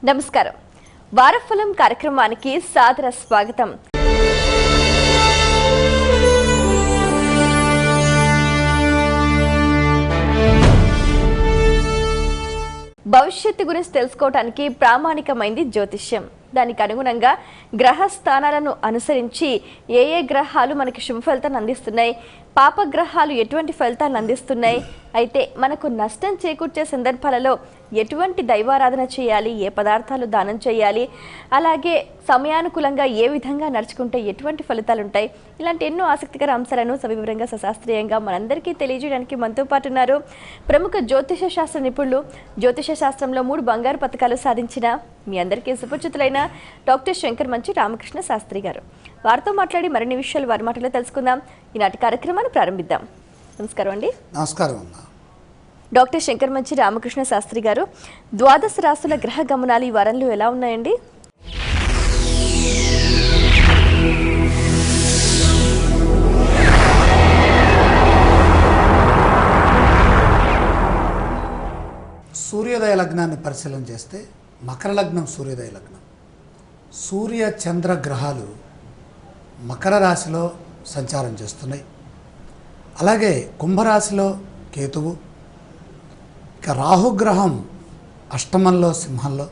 నమస్కారం. వారఫలం కార్యక్రమానికి సాదర స్వాగతం. భవిష్యత్తు గురించి తెలుసుకోవడానికి ప్రామాణికమైంది జ్యోతిష్యం. దానికి అనుగుణంగా గ్రహ స్థానాలను అనుసరించి ఏ గ్రహాలు మనకి శుభ ఫలితాన్ని అందిస్తున్నాయి, పాపగ్రహాలు ఎటువంటి ఫలితాలను అందిస్తున్నాయి, అయితే మనకు నష్టం చేకూర్చే సందర్భాలలో ఎటువంటి దైవారాధన చేయాలి, ఏ పదార్థాలు దానం చేయాలి, అలాగే సమయానుకూలంగా ఏ విధంగా నడుచుకుంటే ఎటువంటి ఫలితాలు ఉంటాయి, ఇలాంటి ఎన్నో ఆసక్తికర అంశాలను సవివరంగా సశాస్త్రీయంగా మనందరికీ తెలియజేయడానికి మనతో పాటు ఉన్నారు ప్రముఖ జ్యోతిష శాస్త్ర నిపుణులు, జ్యోతిష శాస్త్రంలో 3 బంగారు పతకాలు సాధించిన మీ అందరికీ సుపరిచితులైన డాక్టర్ శంకర్ మంచి రామకృష్ణ శాస్త్రి గారు. వారితో మాట్లాడి మరిన్ని విషయాలు వారి మాటలో తెలుసుకుందాం. ఈనాటి కార్యక్రమాన్ని ప్రారంభిద్దాం. నమస్కారం అండి. నమస్కారం. డాక్టర్ శంకర్ మంచి రామకృష్ణ శాస్త్రి గారు, ద్వాదశ రాశుల గ్రహ గమనాలు ఈ వారంలో ఎలా ఉన్నాయండి? సూర్యోదయ లగ్నాన్ని పరిశీలన చేస్తే మకర లగ్నం సూర్యోదయ లగ్నం. సూర్య చంద్ర గ్రహాలు మకర రాశిలో సంచారం చేస్తున్నాయి. అలాగే కుంభరాశిలో కేతువు, ఇక రాహుగ్రహం అష్టమంలో సింహంలో,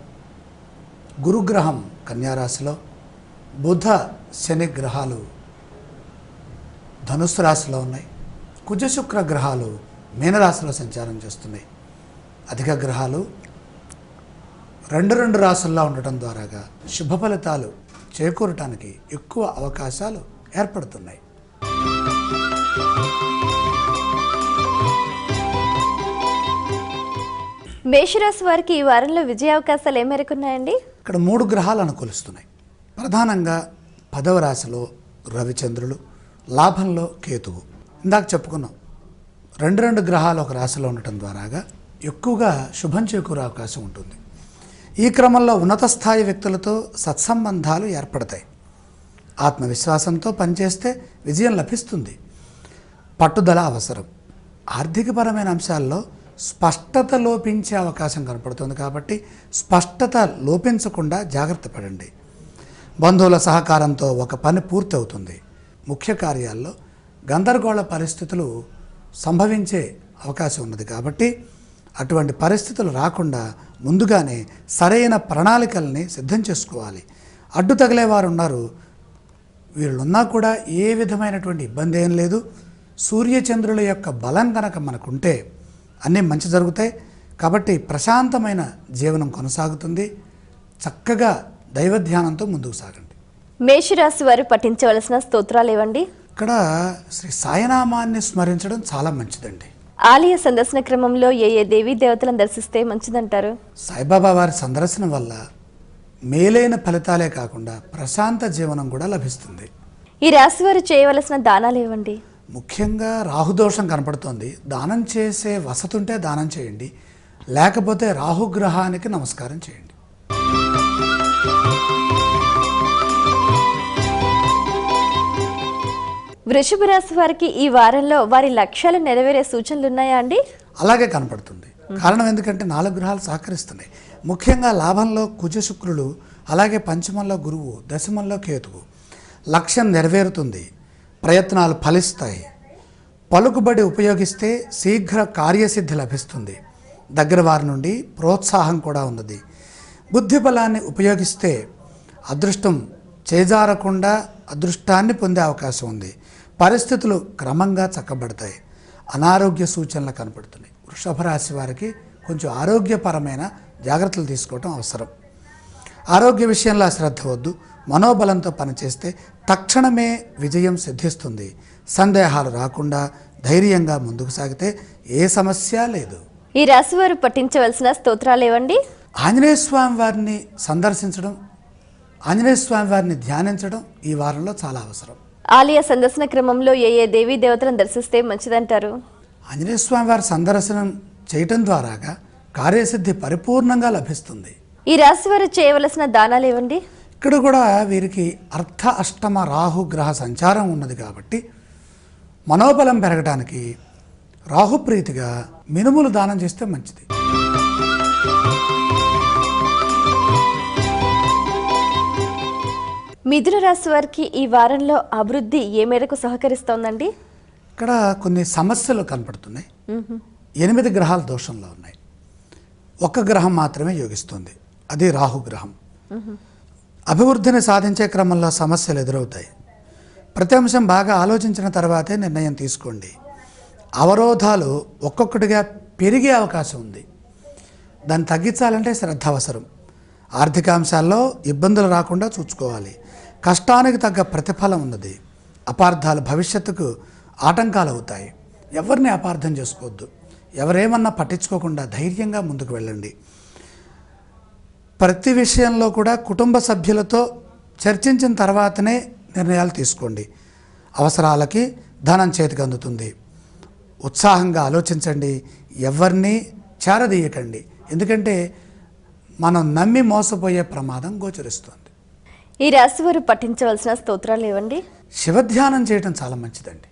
గురుగ్రహం కన్యారాశిలో, బుధ శని గ్రహాలు ధనుస్సు రాశిలో ఉన్నాయి. కుజ శుక్ర గ్రహాలు మీనరాశిలో సంచారం చేస్తున్నాయి. అధిక గ్రహాలు రెండు రాశుల్లో ఉండటం ద్వారాగా శుభ ఫలితాలు చేకూరటానికి ఎక్కువ అవకాశాలు ఏర్పడుతున్నాయి. మేషరాశి వారికి ఈ వారంలో విజయ అవకాశాలు ఏ మేరకు ఉన్నాయండి? ఇక్కడ 3 గ్రహాలు అనుకూలిస్తున్నాయి. ప్రధానంగా 10వ రాశిలో రవిచంద్రులు, లాభంలో కేతువు. ఇందాక చెప్పుకున్నాం, రెండు గ్రహాలు ఒక రాశిలో ఉండటం ద్వారాగా ఎక్కువగా శుభం చేకూరే అవకాశం ఉంటుంది. ఈ క్రమంలో ఉన్నత స్థాయి వ్యక్తులతో సత్సంబంధాలు ఏర్పడతాయి. ఆత్మవిశ్వాసంతో పనిచేస్తే విజయం లభిస్తుంది. పట్టుదల అవసరం. ఆర్థికపరమైన అంశాల్లో స్పష్టత లోపించే అవకాశం కనపడుతుంది కాబట్టి స్పష్టత లోపించకుండా జాగ్రత్త పడండి. బంధువుల సహకారంతో ఒక పని పూర్తి అవుతుంది. ముఖ్య కార్యాల్లో గందరగోళ పరిస్థితులు సంభవించే అవకాశం ఉన్నది కాబట్టి అటువంటి పరిస్థితులు రాకుండా ముందుగానే సరైన ప్రణాళికల్ని సిద్ధం చేసుకోవాలి. అడ్డు తగిలేవారు ఉన్నారు, వీళ్ళున్నా కూడా ఏ విధమైనటువంటి ఇబ్బంది ఏం లేదు. సూర్యచంద్రుల యొక్క బలం కనుక మనకుంటే అన్నీ మంచి జరుగుతాయి. కాబట్టి ప్రశాంతమైన జీవనం కొనసాగుతుంది. చక్కగా దైవధ్యానంతో ముందుకు సాగండి. మేషరాశి వారు పఠించవలసిన స్తోత్రాలు ఏవండి? ఇక్కడ శ్రీ సాయినామాన్ని స్మరించడం చాలా మంచిదండి. ఆలయ సందర్శన క్రమంలో ఏ దేవీ దేవతలను దర్శిస్తే మంచిదంటారు? సాయిబాబా వారి సందర్శనం వల్ల మేలైన ఫలితాలే కాకుండా ప్రశాంత జీవనం కూడా లభిస్తుంది. ఈ రాశి వారు చేయవలసిన దానాలు ఏవండి? ముఖ్యంగా రాహుదోషం కనపడుతోంది. దానం చేసే వసతుంటే దానం చేయండి, లేకపోతే రాహుగ్రహానికి నమస్కారం చేయండి. వృషభ రాశి వారికి ఈ వారంలో వారి లక్ష్యాలు నెరవేరే సూచనలు ఉన్నాయా అండి? అలాగే కనపడుతుంది. కారణం ఎందుకంటే 4 గ్రహాలు సహకరిస్తున్నాయి. ముఖ్యంగా లాభంలో కుజ శుక్రులు, అలాగే పంచమంలో గురువు, దశమంలో కేతువు. లక్ష్యం నెరవేరుతుంది, ప్రయత్నాలు ఫలిస్తాయి. పలుకుబడి ఉపయోగిస్తే శీఘ్ర కార్యసిద్ధి లభిస్తుంది. దగ్గర వారి నుండి ప్రోత్సాహం కూడా ఉన్నది. బుద్ధి బలాన్ని ఉపయోగిస్తే అదృష్టం చేజారకుండా అదృష్టాన్ని పొందే అవకాశం ఉంది. పరిస్థితులు క్రమంగా చక్కబడతాయి. అనారోగ్య సూచనలు కనపడుతున్నాయి. వృషభ రాశి వారికి కొంచెం ఆరోగ్యపరమైన జాగ్రత్తలు తీసుకోవటం అవసరం. ఆరోగ్య విషయంలో అశ్రద్ధ వద్దు. మనోబలంతో పనిచేస్తే తక్షణమే విజయం సిద్ధిస్తుంది. సందేహాలు రాకుండా ధైర్యంగా ముందుకు సాగితే ఏ సమస్య లేదు. ఈ రాశి వారు పఠించవలసిన స్తోత్రాలు ఏవండి? ఆంజనేయ స్వామి వారిని సందర్శించడం, ఆంజనేయ స్వామి వారిని ధ్యానించడం ఈ వారంలో చాలా అవసరం. ఆలయ సందర్శన క్రమంలో ఏ దేవీ దేవతలను దర్శిస్తే మంచిదంటారు? ఆంజనేయ స్వామి వారి సందర్శనం చేయటం ద్వారాగా కార్యసిద్ధి పరిపూర్ణంగా లభిస్తుంది. ఈ రాశి వారు చేయవలసిన దానాలు ఏవండి? ఇక్కడ కూడా వీరికి అర్ధ అష్టమ రాహు గ్రహ సంచారం ఉన్నది కాబట్టి మనోబలం పెరగడానికి రాహుప్రీతిగా మినుములు దానం చేస్తే మంచిది. మిథున రాశి వారికి ఈ వారంలో అభివృద్ధి ఏ మేరకు సహకరిస్తోందండి? ఇక్కడ కొన్ని సమస్యలు కనపడుతున్నాయి. 8 గ్రహాలు దోషంలో ఉన్నాయి. ఒక్క గ్రహం మాత్రమే యోగిస్తుంది, అది రాహుగ్రహం. అభివృద్ధిని సాధించే క్రమంలో సమస్యలు ఎదురవుతాయి. ప్రతి అంశం బాగా ఆలోచించిన తర్వాతే నిర్ణయం తీసుకోండి. అవరోధాలు ఒక్కొక్కటిగా పెరిగే అవకాశం ఉంది. దాన్ని తగ్గించాలంటే శ్రద్ధ అవసరం. ఆర్థిక అంశాల్లో ఇబ్బందులు రాకుండా చూసుకోవాలి. కష్టానికి తగ్గ ప్రతిఫలం ఉన్నది. అపార్థాలు భవిష్యత్తుకు ఆటంకాలు అవుతాయి. ఎవరిని అపార్థం చేసుకోవద్దు. ఎవరేమన్నా పట్టించుకోకుండా ధైర్యంగా ముందుకు వెళ్ళండి. ప్రతి విషయంలో కూడా కుటుంబ సభ్యులతో చర్చించిన తర్వాతనే నిర్ణయాలు తీసుకోండి. అవసరాలకి ధనం చేతికి అందుతుంది. ఉత్సాహంగా ఆలోచించండి. ఎవరిని చేరదీయకండి. ఎందుకంటే మనం నమ్మి మోసపోయే ప్రమాదం గోచరిస్తుంది. ఈ రాశి వారు పఠించవలసిన స్తోత్రాలు ఏవండి? శివధ్యానం చేయడం చాలా మంచిదండి.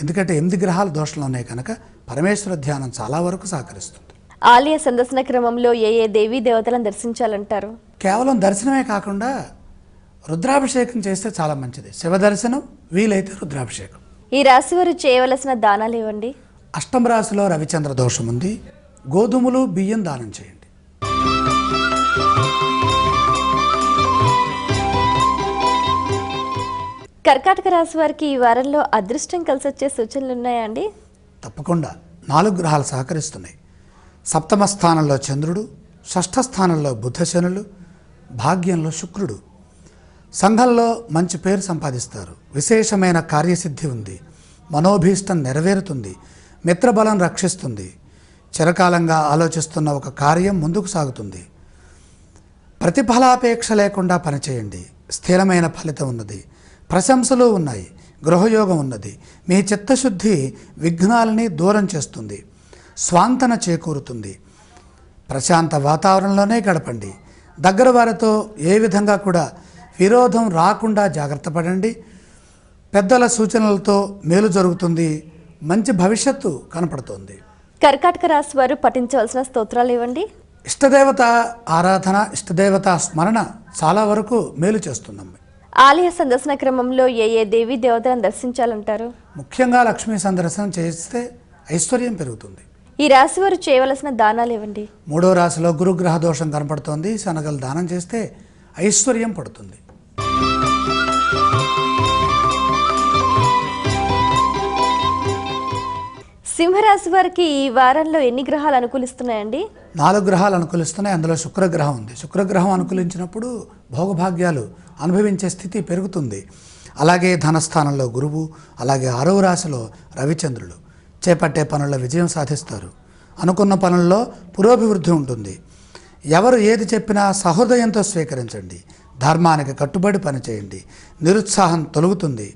ఎందుకంటే 8 గ్రహాలు దోషంలో ఉన్నాయి కనుక పరమేశ్వర ధ్యానం చాలా వరకు సహకరిస్తుంది. ఆలయ సందర్శన క్రమంలో ఏ దేవీ దేవతలను దర్శించాలంటారు? కేవలం దర్శనమే కాకుండా రుద్రాభిషేకం చేస్తే చాలా మంచిది. శివ దర్శనం, వీలైతే రుద్రాభిషేకం. ఈ రాశి వారు చేయవలసిన దానాలు ఏవండి? అష్టమ రాశిలో రవిచంద్ర దోషం ఉంది. గోధుమలు, బియ్యం దానం చేయండి. కర్కాటక రాశి వారికి ఈ వారంలో అదృష్టం కలిసి వచ్చే సూచనలు ఉన్నాయా అండి? తప్పకుండా 4 గ్రహాలు సహకరిస్తున్నాయి. సప్తమ స్థానంలో చంద్రుడు, షష్ఠ స్థానంలో బుధ శనులు, భాగ్యంలో శుక్రుడు. సంఘంలో మంచి పేరు సంపాదిస్తారు. విశేషమైన కార్యసిద్ధి ఉంది. మనోభీష్టం నెరవేరుతుంది. మిత్రబలం రక్షిస్తుంది. చిరకాలంగా ఆలోచిస్తున్న ఒక కార్యం ముందుకు సాగుతుంది. ప్రతిఫలాపేక్ష లేకుండా పనిచేయండి. స్థిరమైన ఫలితం ఉన్నది. ప్రశంసలు ఉన్నాయి. గృహయోగం ఉన్నది. మీ చిత్తశుద్ధి విఘ్నాలని దూరం చేస్తుంది. స్వాంతన చేకూరుతుంది. ప్రశాంత వాతావరణంలోనే గడపండి. దగ్గర వారితో ఏ విధంగా కూడా విరోధం రాకుండా జాగ్రత్త పడండి. పెద్దల సూచనలతో మేలు జరుగుతుంది. మంచి భవిష్యత్తు కనపడుతోంది. కర్కాటక రాశి వారు పఠించవలసిన స్తోత్రాలు ఏవండి? ఇష్టదేవత ఆరాధన, ఇష్టదేవత స్మరణ చాలా వరకు మేలు చేస్తుందమ్మ. ఆలయ సందర్శన క్రమంలో ఏ దేవీ దేవతలను దర్శించాలంటారు? ముఖ్యంగా లక్ష్మీ సందర్శనం చేస్తే ఐశ్వర్యం పెరుగుతుంది. ఈ రాశి వారు చేయవలసిన దానాలు ఏవండి? 3వ రాశిలో గురుగ్రహ దోషం కనపడుతోంది. శనగలు దానం చేస్తే ఐశ్వర్యం పడుతుంది. సింహరాశి వారికి ఈ వారంలో ఎన్ని గ్రహాలు అనుకూలిస్తున్నాయండి? 4 గ్రహాలు అనుకూలిస్తున్నాయి. అందులో శుక్రగ్రహం ఉంది. శుక్రగ్రహం అనుకూలించినప్పుడు భోగభాగ్యాలు అనుభవించే స్థితి పెరుగుతుంది. అలాగే ధనస్థానంలో గురువు, అలాగే 6వ రాశిలో రవిచంద్రులు. చేపట్టే పనుల్లో విజయం సాధిస్తారు. అనుకున్న పనుల్లో పురోభివృద్ధి ఉంటుంది. ఎవరు ఏది చెప్పినా సహృదయంతో స్వీకరించండి. ధర్మానికి కట్టుబడి పనిచేయండి. నిరుత్సాహం తొలగుతుంది.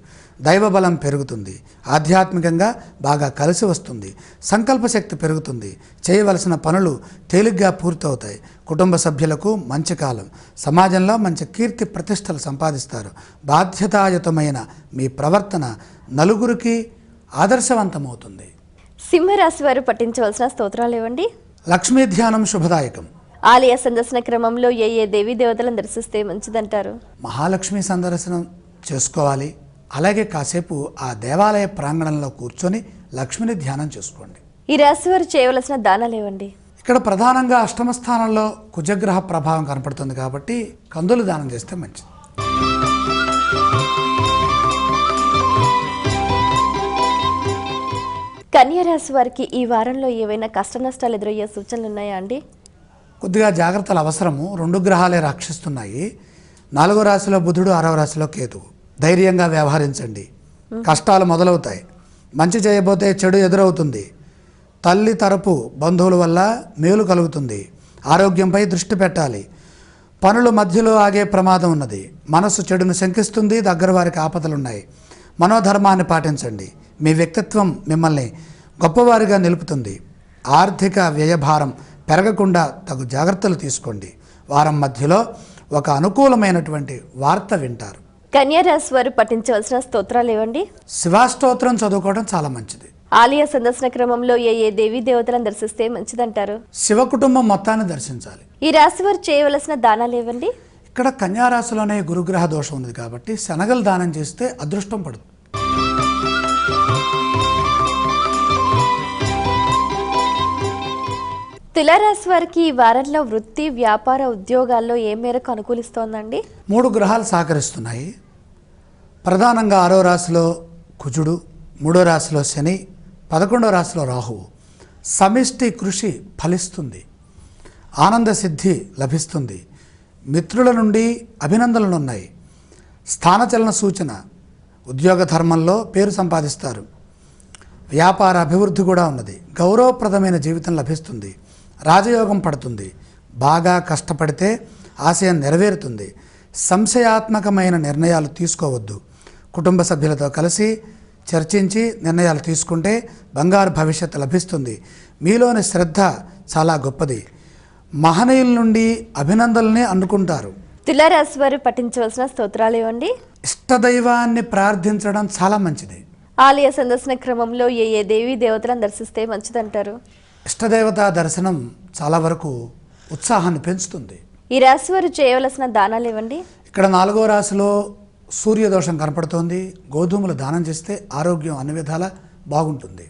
దైవబలం పెరుగుతుంది. ఆధ్యాత్మికంగా బాగా కలిసి వస్తుంది. సంకల్ప శక్తి పెరుగుతుంది. చేయవలసిన పనులు తేలిగ్గా పూర్తవుతాయి. కుటుంబ సభ్యులకు మంచి కాలం. సమాజంలో మంచి కీర్తి ప్రతిష్టలు సంపాదిస్తారు. బాధ్యతాయుతమైన మీ ప్రవర్తన నలుగురికి ఆదర్శవంతమవుతుంది. సింహరాశి వారు పఠించవలసిన స్తోత్రాలు ఏవండి? లక్ష్మీ ధ్యానం శుభదాయకం. ఆలయ సందర్శన క్రమంలో ఏ దేవీ దేవతలను దర్శిస్తే మంచిదంటారు? మహాలక్ష్మి సందర్శనం చేసుకోవాలి. అలాగే కాసేపు ఆ దేవాలయ ప్రాంగణంలో కూర్చొని లక్ష్మిని ధ్యానం చేసుకోండి. ఈ రాశి వారు చేయవలసిన దానాలు ఏవండి? ఇక్కడ ప్రధానంగా అష్టమ స్థానంలో కుజగ్రహ ప్రభావం కనపడుతుంది కాబట్టి కందులు దానం చేస్తే మంచిది. కన్యా రాశి వారికి ఈ వారంలో ఏవైనా కష్ట నష్టాలు ఎదురయ్యే సూచనలు ఉన్నాయా అండి? కొద్దిగా జాగ్రత్తలు అవసరము. 2 గ్రహాలే రక్షిస్తున్నాయి. 4వ రాశిలో బుధుడు, 6వ రాశిలో కేతువు. ధైర్యంగా వ్యవహరించండి. కష్టాలు మొదలవుతాయి. మంచి చేయబోతే చెడు ఎదురవుతుంది. తల్లి తరపు బంధువుల వల్ల మేలు కలుగుతుంది. ఆరోగ్యంపై దృష్టి పెట్టాలి. పనులు మధ్యలో ఆగే ప్రమాదం ఉన్నది. మనసు చెడును శంకిస్తుంది. దగ్గర వారికి ఆపదలున్నాయి. మనోధర్మాన్ని పాటించండి. మీ వ్యక్తిత్వం మిమ్మల్ని గొప్పవారిగా నిలుపుతుంది. ఆర్థిక వ్యయభారం పెరగకుండా తగు జాగ్రత్తలు తీసుకోండి. వారం మధ్యలో ఒక అనుకూలమైనటువంటి వార్త వింటారు. కన్యా రాశి వారు పఠించవలసిన స్తోత్రాలు ఏవండి? శివాష్టోత్రం చదువుకోవడం చాలా మంచిది. ఆలయ సందర్శన క్రమంలో ఏ దేవీ దేవతలను దర్శిస్తే మంచిదంటారు? శివ కుటుంబం మొత్తాన్ని దర్శించాలి. ఈ రాశి వారు చేయవలసిన దానాలు ఏవండి? ఇక్కడ కన్యారాశిలోనే గురుగ్రహ దోషం ఉంది కాబట్టి శనగలు దానం చేస్తే అదృష్టం పడుతుంది. తులారాశి వారికి ఈ వారంలో వృత్తి, వ్యాపార, ఉద్యోగాల్లో ఏ మేరకు అనుకూలిస్తోందండి? 3 గ్రహాలు సహకరిస్తున్నాయి. ప్రధానంగా 6వ రాశిలో కుజుడు, 3వ రాశిలో శని, 11వ రాశిలో రాహువు. సమిష్టి కృషి ఫలిస్తుంది, ఆనంద సిద్ధి లభిస్తుంది, మిత్రుల నుండి అభినందనలు ఉన్నాయి, స్థానచలన సూచన, ఉద్యోగ ధర్మంలో పేరు సంపాదిస్తారు, వ్యాపార అభివృద్ధి కూడా ఉన్నది, గౌరవప్రదమైన జీవితం లభిస్తుంది, రాజయోగం పడుతుంది, బాగా కష్టపడితే ఆశయం నెరవేరుతుంది, సంశయాత్మకమైన నిర్ణయాలు తీసుకోవద్దు, కుటుంబ సభ్యులతో కలిసి చర్చించి నిర్ణయాలు తీసుకుంటే బంగారు భవిష్యత్తు లభిస్తుంది, మీలోని శ్రద్ధ చాలా గొప్పది, మహనీయుల నుండి అభినందనల్ని అందుకుంటారు. తులారాశి వారు పఠించవలసిన స్తోత్రాలు ఇవ్వండి. ఇష్టదైవాన్ని ప్రార్థించడం చాలా మంచిది. ఆలయ సందర్శన క్రమంలో ఏ దేవీ దేవతలను దర్శిస్తే మంచిదంటారు? ఇష్టదేవతా దర్శనం చాలా వరకు ఉత్సాహాన్ని పెంచుతుంది. ఈ రాశి వారు చేయవలసిన దానాలు ఇవ్వండి. ఇక్కడ 4వ రాశిలో సూర్యదోషం కనపడుతోంది. గోధుమలు దానం చేస్తే ఆరోగ్యం అన్ని విధాలా బాగుంటుంది.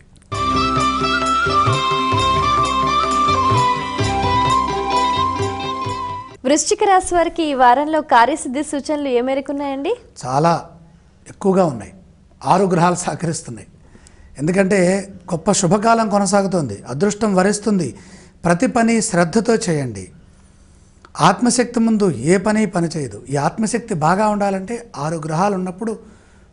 వృశ్చిక రాశి వారికి ఈ వారంలో కార్యసిద్ధి సూచనలు ఏ మేరకు ఉన్నాయండి? చాలా ఎక్కువగా ఉన్నాయి. 6 గ్రహాలు సహకరిస్తున్నాయి. ఎందుకంటే గొప్ప శుభకాలం కొనసాగుతోంది, అదృష్టం వరిస్తుంది. ప్రతి పని శ్రద్ధతో చేయండి. ఆత్మశక్తి ముందు ఏ పని చేయదు. ఈ ఆత్మశక్తి బాగా ఉండాలంటే 6 గ్రహాలు ఉన్నప్పుడు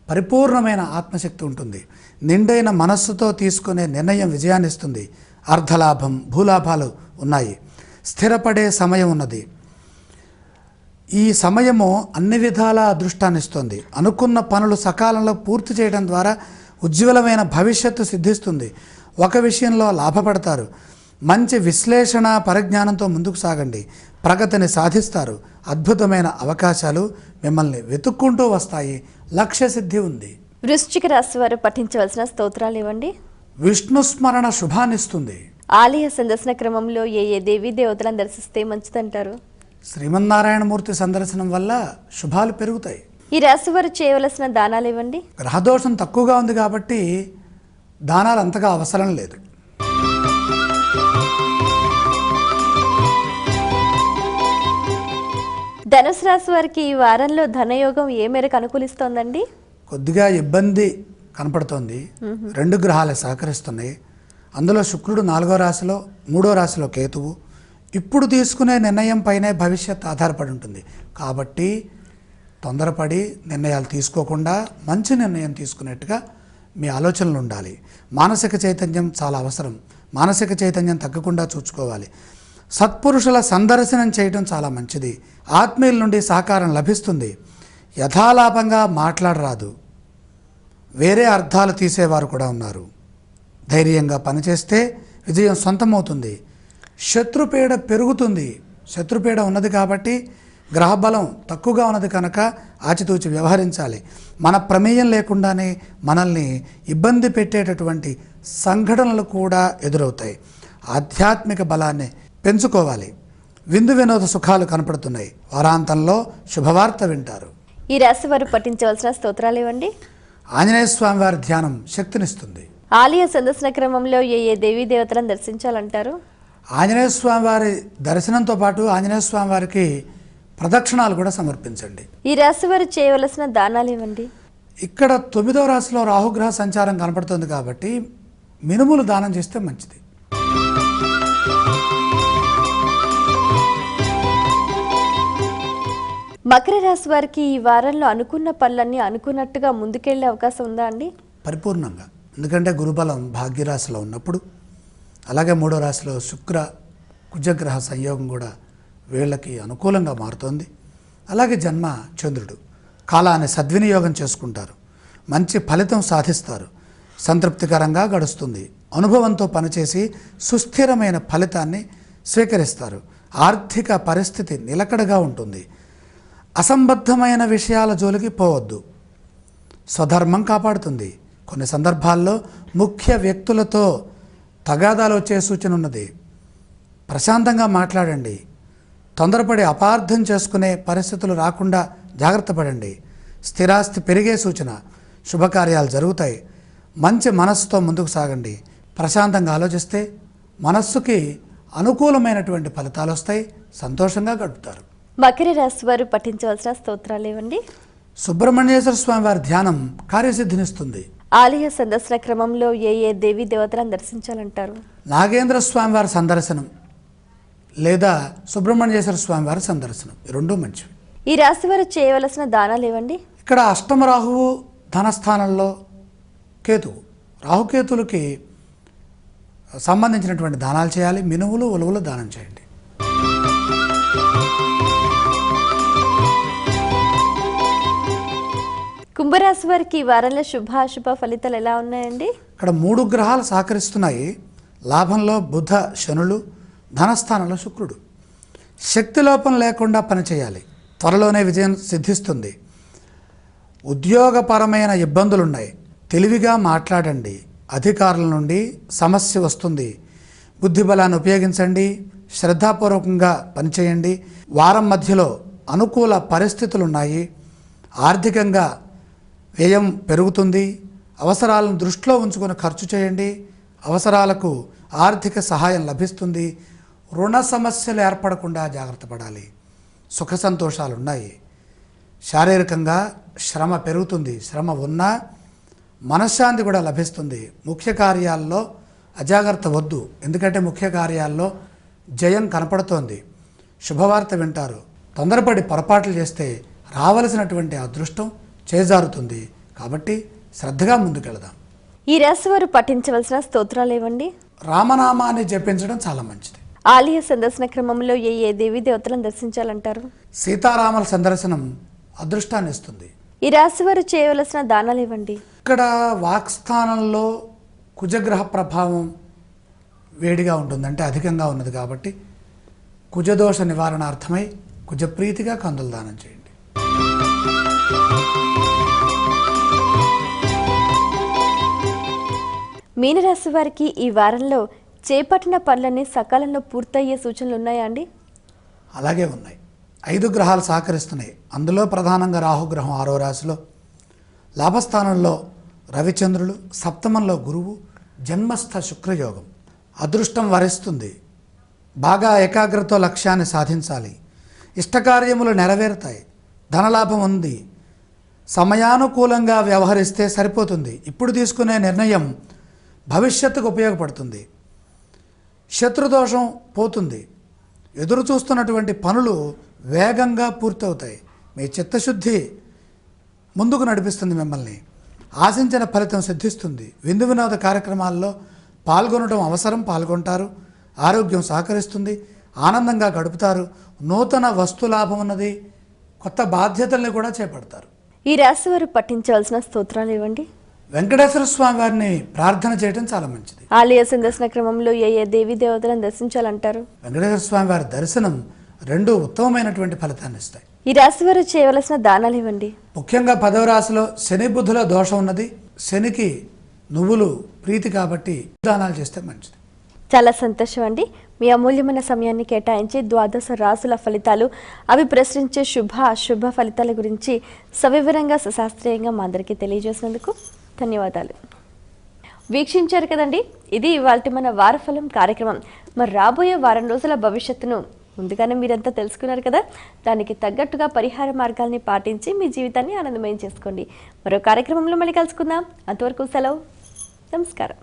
పరిపూర్ణమైన ఆత్మశక్తి ఉంటుంది. నిండైన మనస్సుతో తీసుకునే నిర్ణయం విజయాన్ని ఇస్తుంది. అర్ధలాభం, భూలాభాలు ఉన్నాయి. స్థిరపడే సమయం ఉన్నది. ఈ సమయము అన్ని విధాల అదృష్టాన్ని ఇస్తుంది. అనుకున్న పనులు సకాలంలో పూర్తి చేయడం ద్వారా ఉజ్వలమైన భవిష్యత్తు సిద్ధిస్తుంది. ఒక విషయంలో లాభపడతారు. మంచి విశ్లేషణ పరిజ్ఞానంతో ముందుకు సాగండి. ప్రగతిని సాధిస్తారు. అద్భుతమైన అవకాశాలు మిమ్మల్ని వెతుక్కుంటూ వస్తాయి. లక్ష్య సిద్ధి ఉంది. వృశ్చిక రాశి వారు పఠించవలసిన స్తోత్రాలు ఇవ్వండి. విష్ణు స్మరణ శుభాన్నిస్తుంది. ఆలయ సందర్శన క్రమంలో ఏ దేవీ దేవతలను దర్శిస్తే మంచిదంటారు? శ్రీమన్నారాయణమూర్తి సందర్శనం వల్ల శుభాలు పెరుగుతాయి. ఈ రాశి వారు చేయవలసిన దానాలు ఇవ్వండి. గ్రహదోషం తక్కువగా ఉంది కాబట్టి దానాలు అంతగా అవసరం లేదు. ధనుసు రాశి వారికి ఈ వారంలో ధనయోగం ఏ మేరకు అనుకూలిస్తోందండి? కొద్దిగా ఇబ్బంది కనపడుతోంది. 2 గ్రహాలు సహకరిస్తున్నాయి. అందులో శుక్రుడు 4వ రాశిలో, 3వ రాశిలో కేతువు. ఇప్పుడు తీసుకునే నిర్ణయం పైనే భవిష్యత్ ఆధారపడి ఉంటుంది. కాబట్టి తొందరపడి నిర్ణయాలు తీసుకోకుండా మంచి నిర్ణయం తీసుకునేట్టుగా మీ ఆలోచనలు ఉండాలి. మానసిక చైతన్యం చాలా అవసరం. మానసిక చైతన్యం తగ్గకుండా చూసుకోవాలి. సత్పురుషుల సందర్శనం చేయడం చాలా మంచిది. ఆత్మీయుల నుండి సహకారం లభిస్తుంది. యథాలాపంగా మాట్లాడరాదు. వేరే అర్థాలు తీసేవారు కూడా ఉన్నారు. ధైర్యంగా పనిచేస్తే విజయం సొంతమవుతుంది. శత్రుపీడ పెరుగుతుంది. శత్రుపీడ ఉన్నది కాబట్టి గ్రహబలం తక్కువగా ఉన్నది కనుక ఆచితూచి వ్యవహరించాలి. మన ప్రమేయం లేకుండానే మనల్ని ఇబ్బంది పెట్టేటటువంటి సంఘటనలు కూడా ఎదురవుతాయి. ఆధ్యాత్మిక బలాన్ని పెంచుకోవాలి. విందు వినోద సుఖాలు కనపడుతున్నాయి. వారాంతంలో శుభవార్త వింటారు. ఈ రాశి వారు పఠించవలసిన స్తోత్రాలు ఇవ్వండి. ఆంజనేయ స్వామి వారి ధ్యానం శక్తినిస్తుంది. ఆలయ సందర్శన క్రమంలో ఏ దేవీ దేవతలను దర్శించాలంటారు? ఆంజనేయ స్వామి వారి దర్శనంతో పాటు ఆంజనేయ స్వామి వారికి ప్రదక్షిణాలు కూడా సమర్పించండి. ఈ రాశి వారు చేయవలసిన దానాలు ఇవ్వండి. ఇక్కడ 9వ రాశిలో రాహుగ్రహ సంచారం కనపడుతుంది కాబట్టి మినుములు దానం చేస్తే మంచిది. మకర రాశి వారికి ఈ వారంలో అనుకున్న పనులన్నీ అనుకున్నట్టుగా ముందుకెళ్లే అవకాశం ఉందా అండి? పరిపూర్ణంగా. ఎందుకంటే గురుబలం భాగ్యరాశిలో ఉన్నప్పుడు, అలాగే 3వ రాశిలో శుక్ర కుజగ్రహ సంయోగం కూడా వీళ్ళకి అనుకూలంగా మారుతోంది. అలాగే జన్మ చంద్రుడు. కాలాన్ని సద్వినియోగం చేసుకుంటారు. మంచి ఫలితం సాధిస్తారు. సంతృప్తికరంగా గడుస్తుంది. అనుభవంతో పనిచేసి సుస్థిరమైన ఫలితాన్ని స్వీకరిస్తారు. ఆర్థిక పరిస్థితి నిలకడగా ఉంటుంది. అసంబద్ధమైన విషయాల జోలికి పోవద్దు. స్వధర్మం కాపాడుతుంది. కొన్ని సందర్భాల్లో ముఖ్య వ్యక్తులతో తగాదాలు వచ్చే సూచన ఉన్నది. ప్రశాంతంగా మాట్లాడండి. తొందరపడి అపార్థం చేసుకునే పరిస్థితులు రాకుండా జాగ్రత్త పడండి. స్థిరాస్తి పెరిగే సూచన, శుభకార్యాలు జరుగుతాయి. మంచి మనస్సుతో ముందుకు సాగండి. ప్రశాంతంగా ఆలోచిస్తే మనస్సుకి అనుకూలమైనటువంటి ఫలితాలు వస్తాయి. సంతోషంగా గడుపుతారు. మకర రాశి వారు పఠించవలసిన స్తోత్రాలు ఏవండి? సుబ్రహ్మణ్యేశ్వర స్వామి వారి ధ్యానం కార్యసిద్ధినిస్తుంది. ఆలయ సందర్శన క్రమంలో ఏ దేవీ దేవతలను దర్శించాలంటారు? నాగేంద్ర స్వామి వారి సందర్శనం లేదా సుబ్రహ్మణ్యేశ్వర స్వామి వారి సందర్శనం, ఈ రెండూ మంచివి. ఈ రాశి వారు చేయవలసిన దానాలు ఏవండి? ఇక్కడ అష్టమ రాహువు, ధనస్థానంలో కేతువు. రాహుకేతులకి సంబంధించినటువంటి దానాలు చేయాలి. మినుములు, ఉలువలు దానం చేయండి. కుంభరాశి వారికి ఈ వారంలో శుభాశుభ ఫలితాలు ఎలా ఉన్నాయండి? ఇక్కడ 3 గ్రహాలు సహకరిస్తున్నాయి. లాభంలో బుధ, శనులు, ధనస్థానంలో శుక్రుడు. శక్తి లోపం లేకుండా పనిచేయాలి. త్వరలోనే విజయం సిద్ధిస్తుంది. ఉద్యోగపరమైన ఇబ్బందులున్నాయి. తెలివిగా మాట్లాడండి. అధికారుల నుండి సమస్య వస్తుంది. బుద్ధిబలాన్ని ఉపయోగించండి. శ్రద్ధాపూర్వకంగా పనిచేయండి. వారం మధ్యలో అనుకూల పరిస్థితులు ఉన్నాయి. ఆర్థికంగా వ్యయం పెరుగుతుంది. అవసరాలను దృష్టిలో ఉంచుకొని ఖర్చు చేయండి. అవసరాలకు ఆర్థిక సహాయం లభిస్తుంది. రుణ సమస్యలు ఏర్పడకుండా జాగ్రత్త పడాలి. సుఖ సంతోషాలు ఉన్నాయి. శారీరకంగా శ్రమ పెరుగుతుంది. శ్రమ ఉన్నా మనశ్శాంతి కూడా లభిస్తుంది. ముఖ్య కార్యాల్లో అజాగ్రత్త వద్దు, ఎందుకంటే ముఖ్య కార్యాల్లో జయం కనపడుతోంది. శుభవార్త వింటారు. తొందరపడి పొరపాట్లు చేస్తే రావలసినటువంటి అదృష్టం చేజారుతుంది. కాబట్టి శ్రద్ధగా ముందుకెళదాం. ఈ రాశి వారు పఠించవలసిన స్తోత్రాలు ఏవండి? రామనామాన్ని జపించడం చాలా మంచిది. ఆలయ సందర్శన క్రమంలో ఏ దేవీ దేవతలను దర్శించాలంటారు? సీతారాముల సందర్శనం అదృష్టాన్ని ఇస్తుంది. ఈ రాశి వారు చేయవలసిన దానాలు ఇవ్వండి? ఇక్కడ వాక్స్థానంలో కుజగ్రహ ప్రభావం వేడిగా ఉంటుంది, అంటే అధికంగా ఉన్నది. కాబట్టి కుజదోష నివారణార్థమై కుజప్రీతిగా కందులు దానం చేయండి. మీనరాశి వారికి ఈ వారంలో చేపట్టిన పనులన్నీ సకాలంలో పూర్తయ్యే సూచనలు ఉన్నాయా అండి? అలాగే ఉన్నాయి. 5 గ్రహాలు సహకరిస్తున్నాయి. అందులో ప్రధానంగా రాహుగ్రహం 6వ రాశిలో, లాభస్థానంలో రవిచంద్రులు, సప్తమంలో గురువు, జన్మస్థ శుక్రయోగం. అదృష్టం వరిస్తుంది. బాగా ఏకాగ్రతతో లక్ష్యాన్ని సాధించాలి. ఇష్టకార్యములు నెరవేరుతాయి. ధనలాభం ఉంది. సమయానుకూలంగా వ్యవహరిస్తే సరిపోతుంది. ఇప్పుడు తీసుకునే నిర్ణయం భవిష్యత్తుకు ఉపయోగపడుతుంది. శత్రుదోషం పోతుంది. ఎదురు చూస్తున్నటువంటి పనులు వేగంగా పూర్తవుతాయి. మీ చిత్తశుద్ధి ముందుకు నడిపిస్తుంది. మిమ్మల్ని ఆశించిన ఫలితం సిద్ధిస్తుంది. విందు వినోద కార్యక్రమాల్లో పాల్గొనడం అవసరం, పాల్గొంటారు. ఆరోగ్యం సహకరిస్తుంది. ఆనందంగా గడుపుతారు. నూతన వస్తులాభం ఉన్నది. కొత్త బాధ్యతల్ని కూడా చేపడతారు. ఈ రాశి వారు పఠించవలసిన స్తోత్రాలు ఇవ్వండి? వెంకటేశ్వర స్వామి వారిని ప్రార్థన చేయడం చాలా మంచిది. ఆలయ సందర్శన క్రమంలో ఏ దేవీ దేవతలను దర్శించాలంటారు? వెంకటేశ్వర స్వామి వారి దర్శనం 2 ఉత్తమమైనటువంటి ఫలితాన్ని ఇస్తాయి. ఈ రాశి వారు చేయవలసిన దానాలు ఇవ్వండి? ముఖ్యంగా 10వ రాశిలో శని బుధుల దోషం ఉన్నది. శనికి నువ్వులు ప్రీతి కాబట్టి దానాలు చేస్తే మంచిది. చాలా సంతోషం అండి. మీ అమూల్యమైన సమయాన్ని కేటాయించి ద్వాదశ రాశుల ఫలితాలు, అవి ప్రశ్నించే శుభ అశుభ ఫలితాల గురించి సవివరంగా సుశాస్త్రీయంగా మా అందరికీ తెలియజేసినందుకు ధన్యవాదాలు. వీక్షించారు కదండి, ఇది ఇవాల్టి మన వారఫలం కార్యక్రమం. మరి రాబోయే వారం రోజుల భవిష్యత్తును ముందుగానే మీరంతా తెలుసుకున్నారు కదా. దానికి తగ్గట్టుగా పరిహార మార్గాల్ని పాటించి మీ జీవితాన్ని ఆనందమయం చేసుకోండి. మరో కార్యక్రమంలో మళ్ళీ కలుసుకుందాం. అంతవరకు సెలవు. నమస్కారం.